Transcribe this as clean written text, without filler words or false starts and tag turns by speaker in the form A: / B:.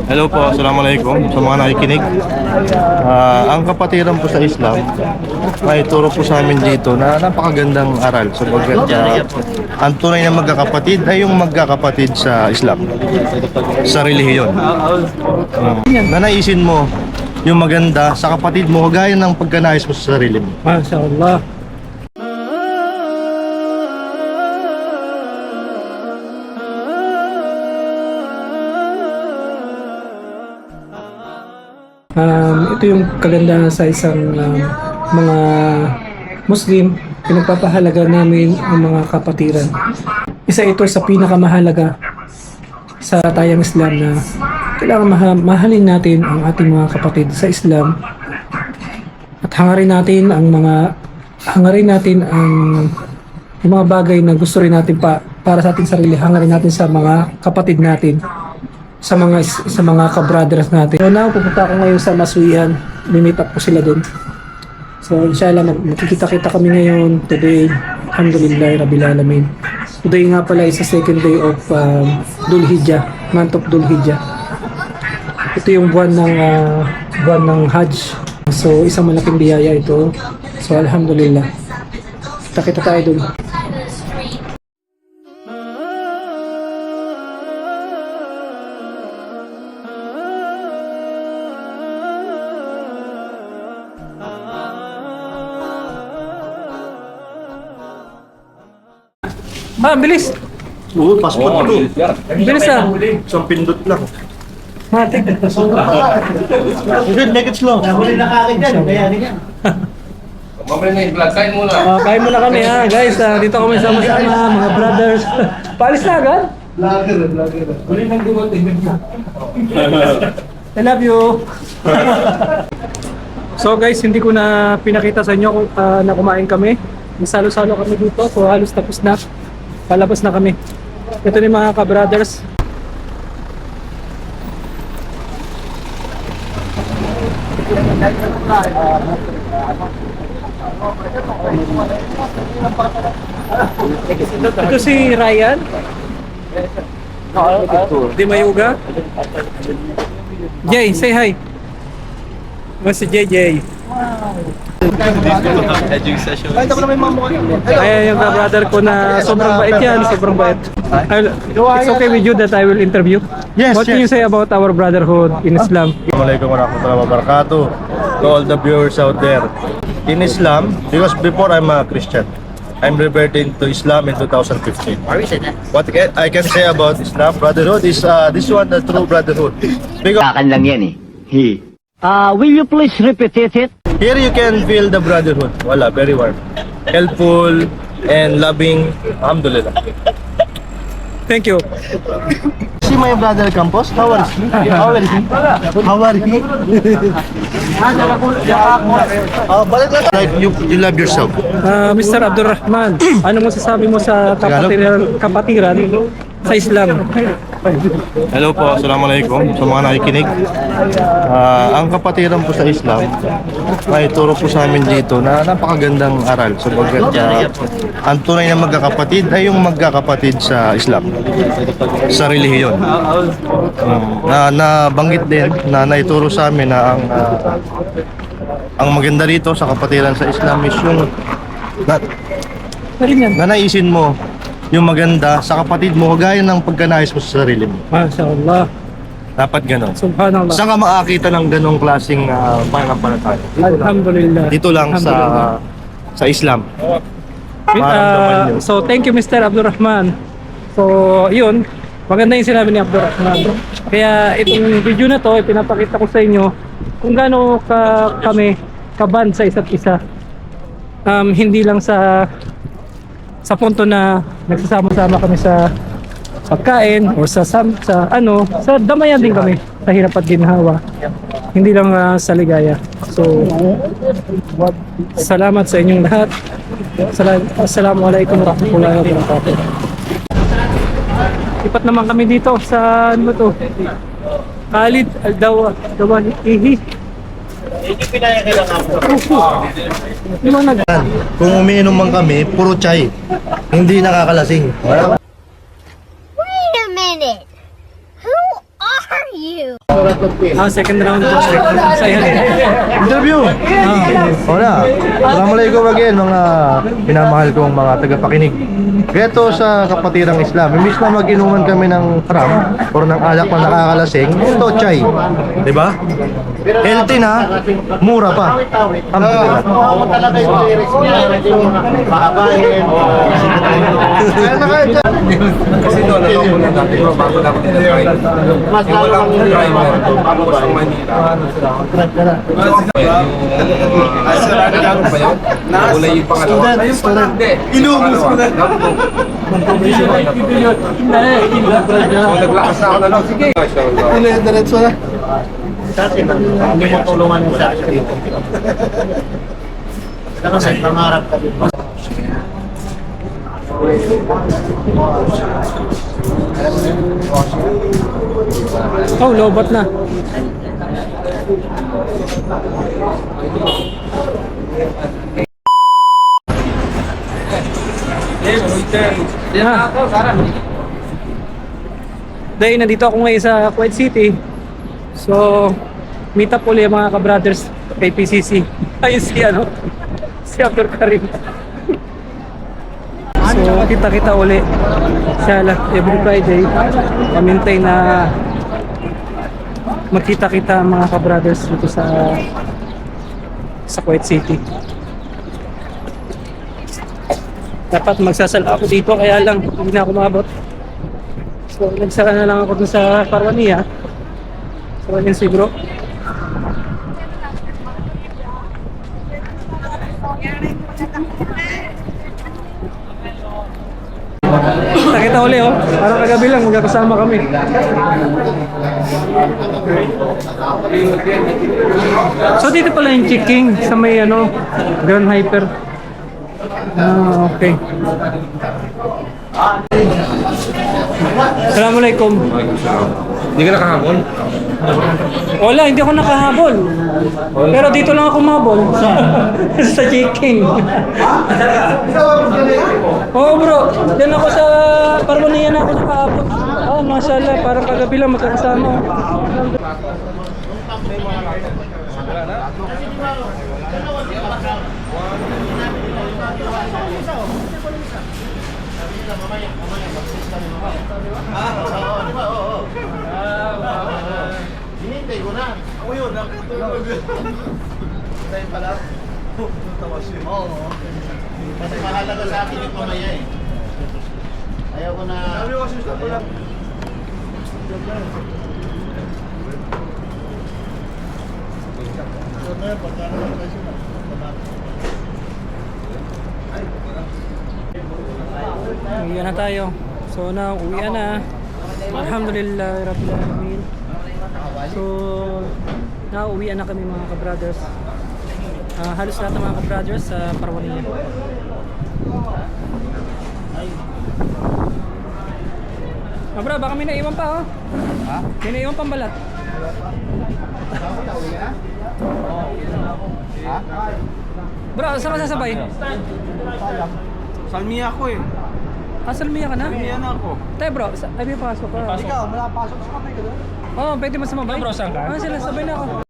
A: Hello po, assalamualaikum sa mga nakikinig. Ang kapatiran po sa Islam ay turo po sa amin dito na napakagandang aral sapagkat ang tunay na magkakapatid ay yung magkakapatid sa Islam, sa relihiyon. Nanaisin mo yung maganda sa kapatid mo gaya ng pagkanais mo sa sarili mo.
B: Masya Allah. Ito yung kagandahan sa isang mga Muslim, pinagpapahalaga namin ang mga kapatiran. Isa ito sa pinakamahalaga sa tayang Islam na kailangan mahalin natin ang ating mga kapatid sa Islam at hangarin natin yung mga bagay na gusto rin natin para sa ating sarili, hangarin natin sa mga kapatid natin, sa mga ka-brothers natin. So now, pupunta ako ngayon sa Maswian. Meet up ko sila doon. So inshallah, magkikita-kita kami ngayon today. Alhamdulillah Rabbil Alamin. Today nga pala is the second day of Dhul Hijjah, month of Dhul Hijjah. Ito yung buwan ng Hajj. So isang malaking biyaya ito. So alhamdulillah. Kita-kita tayo doon. Bilis!
A: Oo, passport ito.
B: Bilis
A: Isang pindot lang.
B: Matik.
A: Good, make it slow.
C: Huli na kagad dyan, kaya ganyan.
D: Mamaya na yung vlog, kain muna.
B: Kain muna kami guys. Dito kami sama-sama, mga brothers. Paalis na agad?
C: Vlogger.
B: Huli nang dumating. I love you. So guys, hindi ko na pinakita sa inyo kung na kumain kami. Salo-salo kami dito, so halos tapos na. Palabas na kami. Ito ni mga ka-brothers. Ito si Ryan. Di Mayuga. Jay, say hi. Si JJ. Ayan yung brother ko na sobrang bait yan, sobrang bait. It's okay with you that I will interview?
A: Yes,
B: What can you say about our brotherhood in Islam?
A: Assalamualaikum warahmatullahi wabarakatuh to all the viewers out there. In Islam, because before I'm a Christian, I'm reverting to Islam in 2015. What I can say about Islam brotherhood is this one the true brotherhood. Because
E: Kakan lang yan eh. Will you please repeat it?
A: here you can feel the brotherhood. Wala, very warm, helpful, and loving. Alhamdulillah.
B: Thank you.
A: See my brother Campos? How are he? How are he? How are he? Like you love yourself.
B: Mr. Abdurrahman, ano mo sasabi mo sa kapatiran sa Islam?
A: Hello po, assalamualaikum sa mga nakikinig. Ang kapatiran po sa Islam ay turo po sa amin dito na napakagandang aral sapagkat ang tunay na magkakapatid ay yung magkakapatid sa Islam, sa relihiyon. Nabanggit din na naituro sa amin na ang maganda rito sa kapatiran sa Islam is yung nanaisin mo yung maganda sa kapatid mo gaya ng pagkanais mo sa sarili mo.
B: Masya Allah.
A: Dapat ganon.
B: Subhanallah.
A: Saan ka makakita ng ganong klaseng pananampalataya?
B: Alhamdulillah.
A: Dito lang sa Islam. Maramdaman yun.
B: So thank you Mr. Abdurrahman. So yun, maganda yung sinabi ni Abdurrahman. Kaya itong video na to, ipinapakita ko sa inyo kung gaano kami kaband sa isa't isa. Hindi lang sa punto na nagsasama-sama kami sa pagkain o sa damayan din kami sa hirap at ginhawa. Hindi lang sa ligaya. So salamat sa inyong lahat. Assalamualaikum warahmatullahi wabarakatuh. Ipat naman kami dito sa Khalid Al-Dawanihi.
C: Hindi pinaya kailangan mo.
A: Kung umiinom man kami, puro chai. Hindi nakakalasing.
F: Wait a minute. Who are you?
B: Second round po. Saya.
A: Interview! Hola! Assalamualaikum again mga pinamahal kong mga tagapakinig. Ito sa Kapatirang Islam. Imbis na mag-inuman kami ng haram o ng alak na nakakalasing, ito chai. Diba? Healthy na, mura pa. Alhamdulillah.
C: Oo, talaga yung lyrics niya. Hindi mo pahabahin.
A: Kaya na kayo dyan.
D: Kasi doon, naloko na natin. Bago na ako nila-try.
C: Mas lalo
D: Walang
C: kang
D: driver. Bago sa Manila. Sarado lang ba yun? Nakulay yung pangalawa.
C: Student.
D: Hindi. Inubos ko na. So, naglakas na ako na lang. Sige.
A: Diretso na.
C: Kasi hindi mo tulungan mo sa akin dito. Kasi pangarap ka dito.
B: Oh, lobat na. Dahil nandito ako ngayon sa Kuwait City. So, meet up ulit mga ka-brothers kay PCC. Ayun si Abdul Karim. So, kita-kita uli siya every Friday. Pamintay na magkita-kita mga ka-brothers dito sa Kuwait City. Dapat magsasala ako dito kaya lang hindi na ako maabot. So, nagsara na lang ako dun sa Parwania. So, yun si bro. Kita uli oh. Parang kagabi lang magkakasama kami. So dito pala yung checking sa may Grand Hyper. Ah, okay. Assalamualaikum.
D: Hindi ka nakahabol?
B: Wala, hindi ako nakahabol. Pero dito lang ako mabol sa checking. Oo bro, dyan ako sa Parwania na ako nakahabol. Ah, mashallah, parang kagabi lang magkakasama.
C: Hinintay ko na. Ako yun. Tayo pala. Oo. Kasi mahalaga sa akin yung mamaya eh. Ayaw ko na... Sabi ko kasi gusto ko lang.
B: Uwian na tayo. So now, uwian na. Alhamdulillah, Rabbil Alamin. So, now uwian na kami mga ka-brothers. Halos lahat ng mga ka-brothers sa Parwania. Bro, baka may naiwan pa oh. Ha? May naiwan pang balat. Bro, saan ka sasabay?
F: Salmiya ako eh.
B: Salmiya ka na?
F: Salmiya na ako.
B: Tayo bro, ay may pasok ka.
C: Ikaw, wala pasok sa kamay ka doon?
B: Oo, pwede mo sumabay. Bro, saan ka? Sila, sabay na ako.